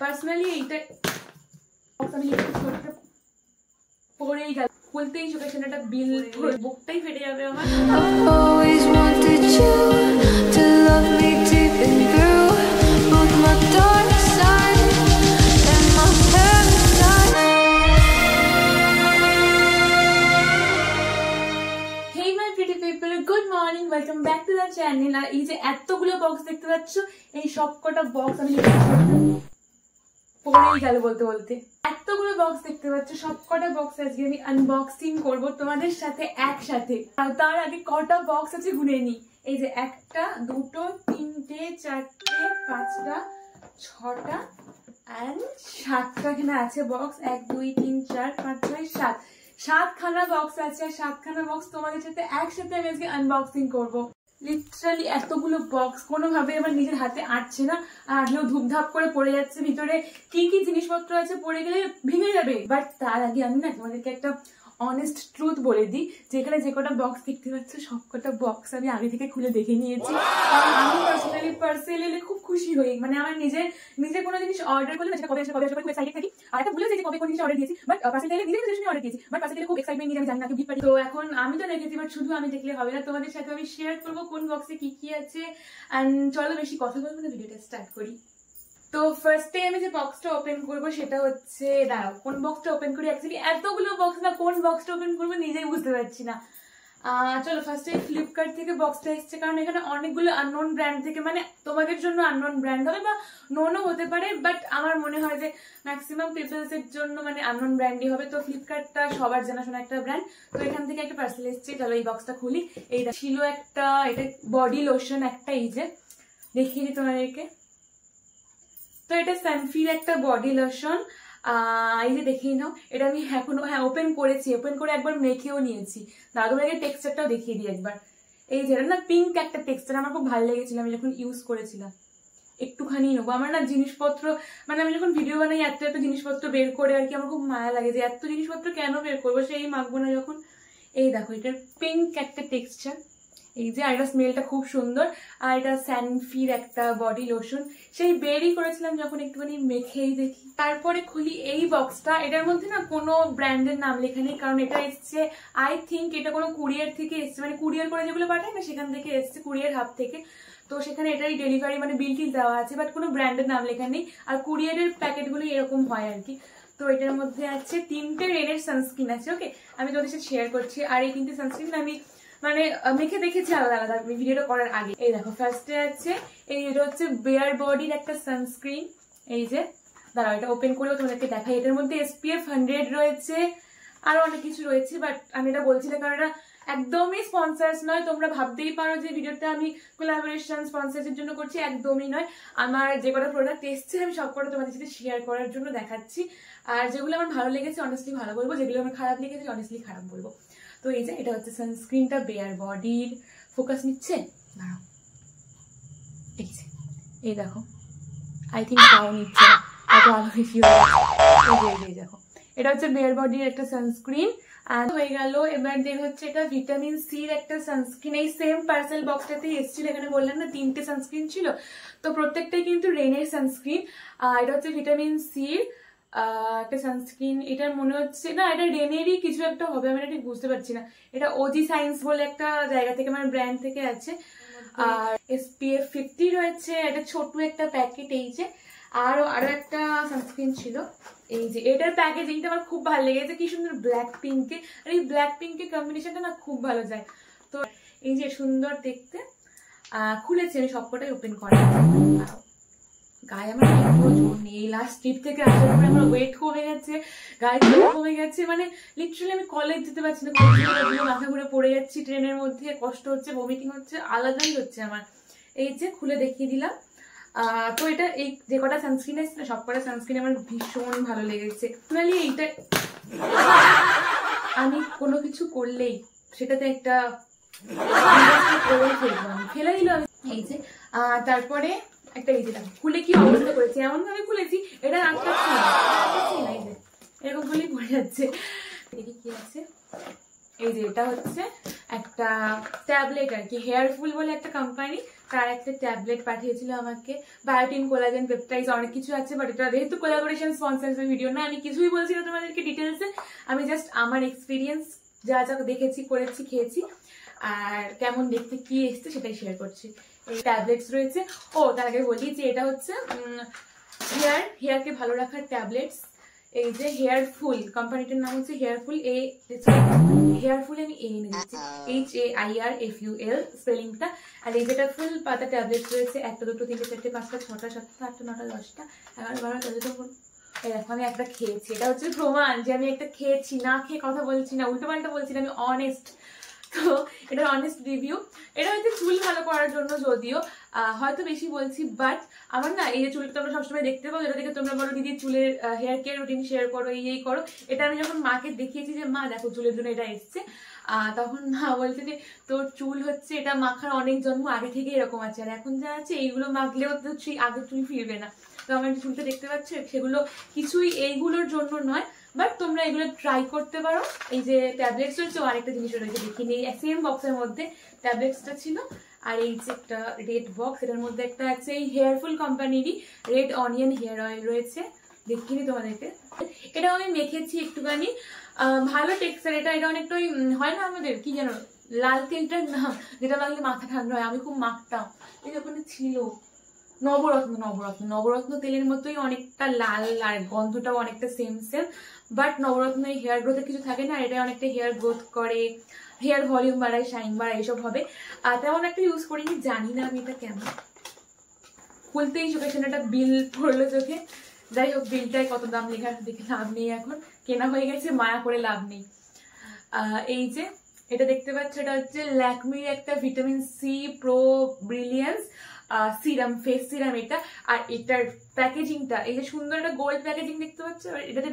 Personally এইটা পরেই গেল, খুলতেই চোখের সামনে একটা বিল, বুকটাই ফেটে যাবে আমার। Good morning, welcome back to the channel. আর এই যে এতগুলো বক্স দেখতে পাচ্ছ, এই সবকটা বক্স আমি পড়েই গেল বলতে বলতে। এতগুলো বক্স দেখতে পাচ্ছ, সবকটা বক্স আজকে আমি আনবক্সিং করব তোমাদের সাথে একসাথে। আর তার আগে কটা বক্স আছে গুনে নি। এই যে একটা, দুটো, তিনটে, চারটে, পাঁচটা, ছটা এন্ড সাতটা এখানে আছে বক্স। 1 2 3 4 5 6 7 7খানা বক্স আছে। আর 7খানা বক্স তোমাদের সাথে একসাথে আমি আজকে আনবক্সিং করবো। লিটারালি এতগুলো বক্স কোনোভাবে আমার নিজের হাতে আটছে না, আর আসলেও ধূপধাপ করে পড়ে যাচ্ছে। ভিতরে কি কি জিনিসপত্র আছে পড়ে গেলে ভেঙে যাবে। বাট তার আগে আমি না তোমাদেরকে একটা অনেস্ট ট্রুথ বলে দিই, যেখানে যে কটা বক্স দেখতে পাচ্ছ সবকটা বক্স আমি আগে থেকে খুলে দেখে নিয়েছি। কারণ আমি পার্সোনালি পার্সেল এলে খুব খুশি হই। মানে আমার নিজের কোনো জিনিস অর্ডার করলে সেটা কবে আসবে খুব এক্সাইটেড থাকি। আর একটা ভুলে যাই যে কবে কোন জিনিস অর্ডার দিয়েছি। বাট পার্সেল এলে নিজের জিনিস অর্ডার দিয়েছি, বাট পার্সেল এলে খুব এক্সাইটমেন্ট নিয়ে আমি জানি না কি গিফট পাই। তো এখন আমি তো দেখেছি, বাট শুধু আমি দেখলে হবে না, তোমাদের সাথে আমি শেয়ার করবো কোন বক্সে কি কি আছে। এন্ড চলো বেশি কথা বলবো না, ভিডিওটা স্টার্ট করি। তো ফার্স্টে আমি যে বক্সটা ওপেন করবো সেটা হচ্ছে, দাঁড়াও কোন বক্সটা ওপেন করি, অ্যাকচুয়ালি এতগুলো বক্স না কোন বক্সটা ওপেন করবো নিজেই বুঝতে পারছি না। চলো ফার্স্টে ফ্লিপকার্ট থেকে বক্সটা এসছে, কারণ এখানে অনেকগুলো আননোন ব্র্যান্ড থেকে, মানে তোমাদের জন্য আননোন ব্র্যান্ড হবে বা নোনও হতে পারে, বাট আমার মনে হয় যে ম্যাক্সিমাম পিপলস এর জন্য মানে আননোন ব্র্যান্ডই হবে। তো ফ্লিপকার্টটা সবার জানাশোনা একটা ব্র্যান্ড। তো এখান থেকে একটা পার্সেল এসছে, চলো এই বক্সটা খুলি। এইটা ছিল একটা, এটা বডি লোশন একটা, এই যে দেখিয়ে দিই তোমাদেরকে। তো এটা সানফির একটা বডি লোশন, এই যে দেখিয়ে নাও। এটা আমি এখনো ওপেন করেছি, ওপেন করে একবার মেখেও নিয়েছি। দাদুর আগে টেক্সচারটাও দেখিয়ে দিই একবার। এই যে না পিঙ্ক একটা টেক্সচার, আমার খুব ভালো লেগেছিল, আমি যখন ইউজ করেছিলাম। একটুখানি নেবো, আমার না জিনিসপত্র মানে আমি যখন ভিডিও বানাই এত জিনিসপত্র বের করে আর কি আমার খুব মায়া লাগে যে এত জিনিসপত্র কেন বের করবো, সেই মাখবো না যখন। এই দেখো এটার পিঙ্ক একটা টেক্সচার, এই যে, আর এটা স্মেলটা খুব সুন্দর। আর এটা সানফির একটা বডি লোশন, সেই বেরই করেছিলাম যখন একটুখানি মেখেই দেখি। তারপরে খুলি এই বক্সটা। এটার মধ্যে না কোনো ব্র্যান্ডের নাম লেখা নেই, কারণ এটা এসছে আই থিঙ্ক এটা কোনো কুরিয়ার থেকে এসছে, মানে কুরিয়ার করে যেগুলো পাঠায় না সেখান থেকে এসছে, কুরিয়ার হাব থেকে। তো সেখানে এটারই ডেলিভারি মানে বিল টিল দেওয়া আছে, বাট কোনো ব্র্যান্ডের নাম লেখা নেই। আর কুরিয়ারের প্যাকেটগুলো এরকম হয় আর কি। তো এটার মধ্যে আছে 3টে রেনের সানস্ক্রিন আছে, ওকে আমি তোদের সাথে শেয়ার করছি। আর এই 3টে সানস্ক্রিন আমি মানে মেখে দেখেছি আলাদা আলাদা ভিডিওটা করার আগে। এই দেখো ফার্স্টে আছে, এটা হচ্ছে বেয়ার বডির একটা সানস্ক্রিন। এই যে দাঁড়াও এটা ওপেন করলেও তোমাদেরকে দেখাই। এটার মধ্যে SPF 100 রয়েছে, আরো অনেক কিছু রয়েছে, বাট আমি এটা বলছি না কারণ এটা একদমই স্পন্সার্স নয়। তোমরা ভাবতেই পারো যে ভিডিওটা আমি কোলাবোরেশন স্পন্সার্সের জন্য করছি, একদমই নয়। আমার যে কটা প্রোডাক্ট এসছে আমি সবকটা তোমাদের সাথে শেয়ার করার জন্য দেখাচ্ছি। আর যেগুলো আমার ভালো লেগেছে অনেস্টলি ভালো বলবো, যেগুলো আমার খারাপ লেগেছে অনেস্টলি খারাপ বলবো। তো এই যে এটা হচ্ছে সানস্ক্রিনটা বেয়ার বডির। ফোকাস নিচ্ছে, দাঁড়াও এই দেখো, আই থিঙ্ক তাও নিচ্ছে না, এত আলো বেশি হয়ে দেখো। এটা হচ্ছে বেয়ার বডির একটা সানস্ক্রিন হয়ে গেল। এবার দেখ হচ্ছে এটা ভিটামিন সির একটা সানস্ক্রিন। এই সেম পার্সেল বক্সটাতেই এসেছিল, এখানে বললাম না 3টে সানস্ক্রিন ছিল, তো প্রত্যেকটাই কিন্তু রেনের সানস্ক্রিন। এটা হচ্ছে ভিটামিন সির একটা সানস্ক্রিন। এটার মনে হচ্ছে না এটা রেনেরই কিছু একটা হবে, আমি এটা ঠিক বুঝতে পারছি না। এটা ওজি সায়েন্স বলে একটা জায়গা থেকে মানে ব্র্যান্ড থেকে আছে। আর SPF 50 রয়েছে, এটা ছোট একটা প্যাকেট। এই যে আরো একটা সানস্ক্রিন ছিল, এই যে এটার প্যাকেজিংটা আমার খুব ভালো লেগেছে, কি সুন্দর ব্ল্যাক পিঙ্কে। আর এই ব্ল্যাক পিঙ্কের কম্বিনেশনটা না খুব ভালো যায়। তো এই যে সুন্দর দেখতে। খুলেছি আমি সবকটাই ওপেন করা। গায়ে আমার জোর নেই, লাস্ট ট্রিপ থেকে আসার পরে আমার ওয়েট কমে গেছে, গায়ে কমে গেছে, মানে লিটারালি আমি কলেজ যেতে পারছি না, মাথা ঘুরে পড়ে যাচ্ছি ট্রেনের মধ্যে, কষ্ট হচ্ছে, ভমিটিং হচ্ছে, আলাদাই হচ্ছে আমার। এই যে খুলে দেখিয়ে দিলাম। তো এটা এই যে কটা সানস্ক্রিন এসেছে সব কটা সানস্ক্রিন আমার ভীষণ ভালো লেগেছে। ফাইনালি এইটা আমি কোনো কিছু করলেই সেটাতে একটা ফেলে দিল আমি। এই যে তারপরে একটা এই যে খুলে কি অবস্থা করেছি, এমন ভাবে খুলেছি এটা আটকাচ্ছি না, এই যে এরকম খুলেই পড়ে যাচ্ছে। দেখি কি আছে। এই যে এটা হচ্ছে একটা ট্যাবলেট আর কি, হেয়ারফুল বলে একটা কোম্পানি, তার একটা ট্যাবলেট পাঠিয়েছিল আমাকে। বায়োটিন, কোলাজেন, পেপটাইড অনেক কিছু আছে, বাট এটা যেহেতু কোলাবোরেশন স্পন্সরশিপ ভিডিও না, আমি কিছুই বলছি না তোমাদেরকে ডিটেলসে। আমি জাস্ট আমার এক্সপিরিয়েন্স যা যা দেখেছি, করেছি, খেয়েছি আর কেমন দেখতে কি এসছে সেটাই শেয়ার করছি। এই ট্যাবলেটস রয়েছে। ও তার আগে বলি যে এটা হচ্ছে হেয়ারকে ভালো রাখার ট্যাবলেটস। এই যে হেয়ারফুল, কোম্পানিটার নাম হচ্ছে হেয়ারফুল। হেয়ারফুল আমি এনে দিচ্ছি, HAIRFUL স্পেলিংটা। আর এই যেটা ফুল পাতা ট্যাবলেট রয়েছে, 1 2 3 4 5 6 7 8 9 10 11 12 13। এই দেখো আমি একটা খেয়েছি, এটা হচ্ছে প্রমাণ যে আমি একটা খেয়েছি, না খেয়ে কথা বলছি না, উল্টো পাল্টা বলছি না, আমি অনেস্ট। তো এটা অনেস্ট রিভিউ। এটা হচ্ছে চুল ভালো করার জন্য, যদিও হয়তো বেশি বলছি, বাট আমার না এই যে চুলটা তোমরা সবসময় দেখতে পাও, যেটা থেকে তোমরা বলো দিদি চুলের হেয়ার কেয়ার রুটিন শেয়ার করো, এই করো। এটা আমি যখন মাকে দেখিয়েছি যে মা দেখো চুলের জন্য এটা এসছে, তখন মা বলছে যে তোর চুল হচ্ছে এটা মাখার অনেক জন্ম আগে থেকে এরকম আছে, আর এখন যা আছে এইগুলো মাখলেও তো আগের চুল ফিরবে না। তো আমার যে চুলটা দেখতে পাচ্ছ সেগুলো কিছুই এইগুলোর জন্য নয়, বাট তোমরা এগুলো ট্রাই করতে পারো। এই যে ট্যাবলেটস রয়েছে, আরেকটা জিনিস রয়েছে দেখিনি, সেম বক্সের মধ্যে ট্যাবলেটসটা ছিল। আর এই যে একটা রেড বক্স, এটার মধ্যে একটা আছে এই হেয়ারফুল কোম্পানিরই রেড অনিয়ন হেয়ার অয়েল রয়েছে, দেখিনি তোমাদেরকে। এটাও আমি মেখেছি একটুখানি, ভালো টেক্সচার। এটা অনেকটা ওই হয় না আমাদের কি যেন লাল তেলটার নাম, যেটা মাখলে মাথা ঠান্ডা হয়, আমি খুব মাখতাম। এই ওখানে ছিল নবরত্ন তেলের মতোই অনেকটা লাল, আর গন্ধটাও অনেকটা সেম। বাট নবরত্ন এই হেয়ার গ্রোথের কিছু থাকে না, এটা অনেকটা হেয়ার গ্রোথ করে, হেয়ার ভলিউম বাড়ায়, শাইন বাড়ায়, এইসব হবে। তেমন একটা ইউজ করিনি, জানি না আমি এটা কেমন। খুলতেই চোখের সামনে একটা বিল পড়লো চোখে। যাই হোক, বিলটায় কত দাম লেখা দেখে লাভ নেই, এখন কেনা হয়ে গেছে, মায়া করে লাভ নেই। এই যে এটা দেখতে পাচ্ছ, এটা হচ্ছে ল্যাকমির একটা vitamin C pro brilliance serum, face serum এটা। আর এটার প্যাকেজিংটা, এই যে সুন্দর একটা গোল্ড প্যাকেজিং দেখতে পাচ্ছ, এটাতে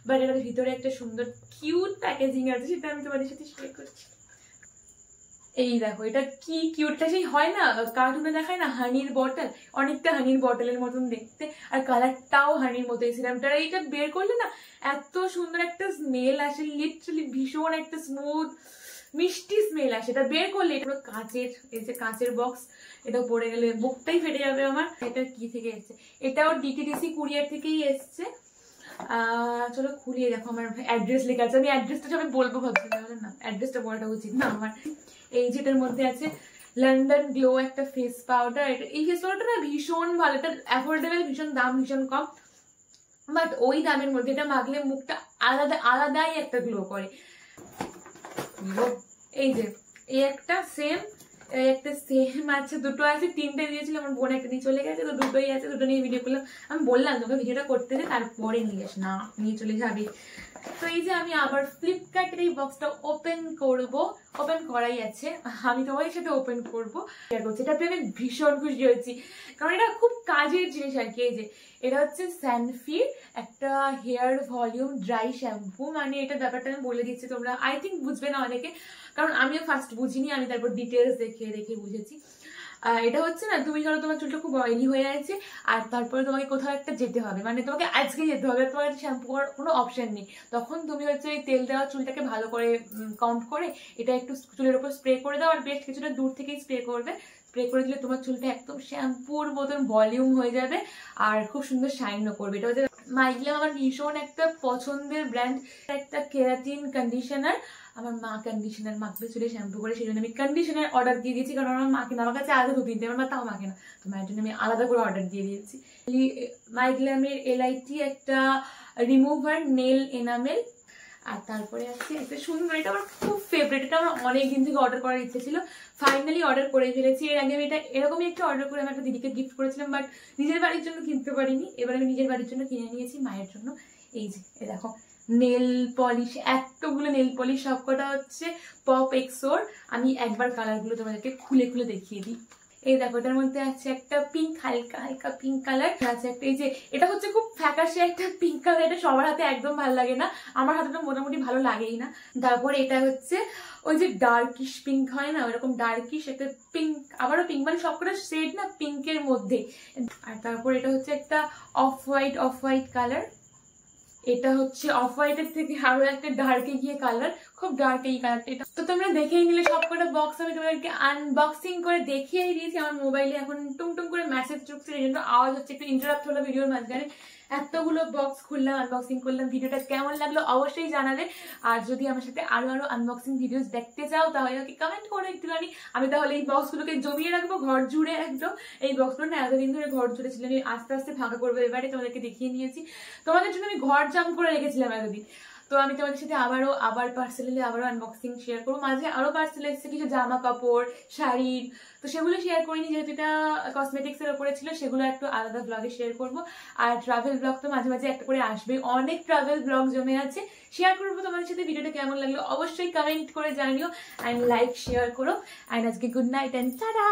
এটার ভিতরে একটা সুন্দর কিউট প্যাকেজিং আছে, সেটা আমি তোমাদের সাথে শেয়ার করছি। এই দেখো এটা কি কিউটটা, সেই হয় না কার্টুনে দেখায় না হানির বটল, অনেকটা হানির বটলের মতন দেখতে, আর কালারটাও হানির মতো। এই সিরামটা এইটা বের করলে না এত সুন্দর একটা স্মেল আসে, লিটারালি ভীষণ একটা স্মুথ মিষ্টি স্মেল আসে। এটা বের করলে পুরো কাঁচের, এই যে কাঁচের বক্স, এটা পড়ে গেলে বুকটাই ফেটে যাবে আমার। এটা কি থেকে এসছে? এটাও ডিটিডিসি কুরিয়ার থেকেই এসছে। চলো খুলিয়ে দেখো, আমার অ্যাড্রেস লেখা আছে, আমি অ্যাড্রেসটা সবাই বলবো ভাবছি না, অ্যাড্রেসটা বলাটা উচিত না আমার। এই যেটার মধ্যে আছে লন্ডন গ্লো একটা ফেস পাউডার। এই ফেস পাউডারটা না ভীষণ ভালো, এটা অ্যাফোর্ডেবল, ভীষণ দাম ভীষণ কম, বাট ওই দামের মধ্যে এটা মাখলে মুখটা আলাদাই একটা গ্লো করে। এই যে এই একটা সেম আছে, দুটো আছে, 3টে দিয়েছিল, আমার বোন একটা নিয়ে চলে গেছে, তো দুটোই আছে, দুটো নিয়ে ভিডিও করলাম। আমি বললাম তোকে ভিডিওটা করতে দে, তারপরে নিয়ে আস, না নিয়ে চলে যাবি। তো এই যে আমি আবার ফ্লিপকার্টের এই বক্সটা ওপেন করাই আছে, আমি তোমাদের সাথে ওপেন করবো। এটা পেয়ে আমি ভীষণ খুশি হয়েছি, কারণ এটা খুব কাজের জিনিস আর কি। এই যে এটা হচ্ছে স্যানফির একটা হেয়ার ভলিউম ড্রাই শ্যাম্পু, মানে এটা ব্যাপারটা আমি বলে দিচ্ছি, তোমরা আই থিঙ্ক বুঝবে না অনেকে, কারণ আমিও ফার্স্ট বুঝিনি, আমি তারপর ডিটেলস দেখে বুঝেছি। এটা হচ্ছে না, তুমি ধরো তোমার চুলটা খুব অয়েলি হয়ে আছে, আর তারপরে তোমাকে কোথাও একটা যেতে হবে, মানে তোমাকে আজকে যেতে হবে, তোমার শ্যাম্পু করার কোনো অপশন নেই, তখন তুমি হচ্ছে ওই তেল দেওয়া চুলটাকে ভালো করে কাউন্ট করে এটা একটু চুলের উপর স্প্রে করে দাও, আর বেশ কিছুটা দূর থেকেই স্প্রে করবে। স্প্রে করে দিলে তোমার চুলটা একদম শ্যাম্পুর মতন ভলিউম হয়ে যাবে, আর খুব সুন্দর শাইনও করবে। এটা হচ্ছে মাইগ্লাম, আমার ভীষণ একটা পছন্দের ব্র্যান্ড, একটা কেরাটিন কন্ডিশনার। আমার মা কন্ডিশনার মাখবে চুলে শ্যাম্পু করে, সেই জন্য আমি কন্ডিশনার অর্ডার দিয়ে দিয়েছি, কারণ আমার মাকে না, আমার কাছে আগে 2-3টে, আমার মা তাও মাকে না, তো মায়ের জন্য আমি আলাদা করে অর্ডার দিয়ে দিয়েছি। মাইগ্লামের LIT একটা রিমুভার নেল এনামেল। আর তারপরে আছে একটা সুন্দর, এটা আমার খুব ফেভারিট, এটা আমার অনেকদিন থেকে অর্ডার করার ইচ্ছে ছিল, ফাইনালি অর্ডার করে ফেলেছি। এর আগে আমি এটা এরকমই একটা অর্ডার করে আমার একটা দিদিকে গিফট করেছিলাম, বাট নিজের বাড়ির জন্য কিনতে পারিনি, এবার আমি নিজের বাড়ির জন্য কিনে নিয়েছি, মায়ের জন্য। এই যে দেখো নেল পলিশ, এতগুলো নেল পলিশ, সবকটা হচ্ছে পপ এক্সোর। আমি একবার কালারগুলো তোমাদেরকে খুলে দেখিয়ে দিই। এই দেখো এটার মধ্যে আছে একটা পিঙ্ক, হালকা পিঙ্ক কালার আছে একটা, এই যে এটা হচ্ছে খুব ফ্যাকাশে একটা পিঙ্ক কালার, এটা সবার হাতে একদম ভালো লাগে না, আমার হাতে মোটামুটি ভালো লাগেই না। তারপর এটা হচ্ছে ওই যে ডার্কিশ পিঙ্ক হয় না, ওইরকম ডার্কিশ একটা পিঙ্ক, আবারও পিঙ্ক, মানে সবকটা শেড না পিঙ্কের মধ্যে। আর তারপর এটা হচ্ছে একটা অফ হোয়াইট কালার, এটা হচ্ছে অফ হোয়াইটের থেকে আরো একটা ডার্কে গিয়ে কালার, খুব ডার্ক এই কালারটা। এটা তো তোমরা দেখেই নিলে সবকটা বক্স আমি তোমাদেরকে আনবক্সিং করে দেখিয়েই দিয়েছি। আমার মোবাইলে এখন টুংটুং করে মেসেজ ঢুকছে, এই জন্য আওয়াজ হচ্ছে, একটু ইন্টারাপ্ট হলো ভিডিওর মাঝখানে। এতগুলো বক্স খুললাম, আনবক্সিং করলাম, ভিডিওটা কেমন লাগলো অবশ্যই জানাবে। আর যদি আমার সাথে আরো আনবক্সিং ভিডিওস দেখতে চাও তাহলে ওকে কমেন্ট করো একটুখানি, আমি তাহলে এই বক্সগুলোকে জমিয়ে রাখবো ঘর জুড়ে একদম। এই বক্সগুলো না এতদিন ধরে ঘর জুড়ে ছিল, আমি আস্তে আস্তে ফাঁকা করবো এবারে, তোমাদেরকে দেখিয়ে নিয়েছি। তোমাদের জন্য আমি ঘর জাম করে রেখেছিলাম এতদিন। তো আমি তোমাদের সাথে আবার পার্সেনালি আবারও আনবক্সিং শেয়ার করবো। মাঝে আরো পার্সেল এসেছে কিছু জামা কাপড়, শাড়ির, তো সেগুলো শেয়ার করিনি যেহেতু এটা কসমেটিক্স এর উপরে ছিল, সেগুলো একটু আলাদা ব্লগে শেয়ার করবো। আর ট্রাভেল ব্লগ তো মাঝে মাঝে একটা করে আসবে, অনেক ট্রাভেল ব্লগ জমে আছে, শেয়ার করবো তোমাদের সাথে। ভিডিওটা কেমন লাগলো অবশ্যই কমেন্ট করে জানিও, অ্যান্ড লাইক শেয়ার করো। অ্যান্ড আজকে গুড নাইট অ্যান্ড টাটা।